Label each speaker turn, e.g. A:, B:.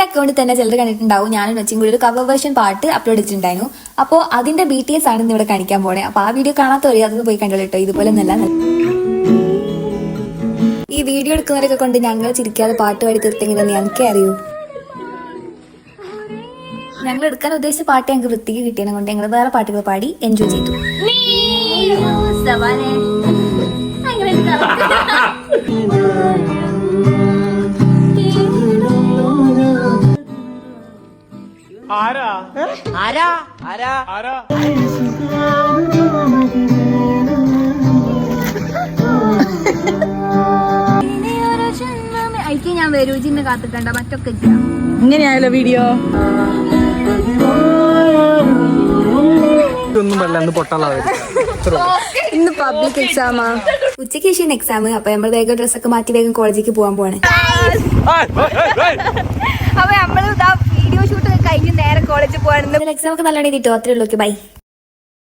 A: അക്കൗണ്ടിൽ തന്നെ ചിലർ കണ്ടിട്ടുണ്ടാവും. ഞാനും വെച്ചും കൂടി ഒരു കവർ വേർഷൻ പാട്ട് അപ്ലോഡ് ചെയ്തിട്ടുണ്ടായിരുന്നു. അപ്പോൾ അതിന്റെ BTS ആണ് ഇവിടെ കാണിക്കാൻ പോണേ. അപ്പൊ ആ വീഡിയോ കാണാത്തവരെ അതൊന്ന് പോയി കണ്ടോ കേട്ടോ. ഇതുപോലെ നല്ല ഈ വീഡിയോ എടുക്കുന്നവരൊക്കെ കൊണ്ട് ഞങ്ങൾ ചിരിക്കാതെ പാട്ട് പാടി തീർത്തെങ്കിലും ഞങ്ങൾക്കേ അറിയൂ. ഞങ്ങൾ എടുക്കാൻ ഉദ്ദേശിച്ച പാട്ട് ഞങ്ങൾക്ക് വൃത്തിക്ക് കിട്ടിയതിനെ കൊണ്ട് ഞങ്ങൾ വേറെ പാട്ടുകൾ പാടി എൻജോയ് ചെയ്തു.
B: ആരാ ആരാ ആരാ ആരാ
A: അയക്ക് ഞാൻ വരൂജിന്ന് കാത്തിക്കണ്ട മറ്റൊക്കെ
C: ഇങ്ങനെയായല്ലോ വീഡിയോ.
A: ഇന്ന് പബ്ലിക് എക്സാമാ, ഉച്ചയ്ക്ക് ശേഷം എക്സാം. അപ്പൊ നമ്മൾ വേഗം ഡ്രസ്സൊക്കെ മാറ്റി വേഗം കോളേജിലേക്ക് പോകാൻ പോണേ. അപ്പൊ നമ്മള് വീഡിയോ ഷൂട്ട് കഴിഞ്ഞ് നേരെ കോളേജിൽ പോകാൻ. എക്സാം ഒക്കെ നല്ലോണം കിട്ടും. അത്രേ ഉള്ളൂ. ബൈ.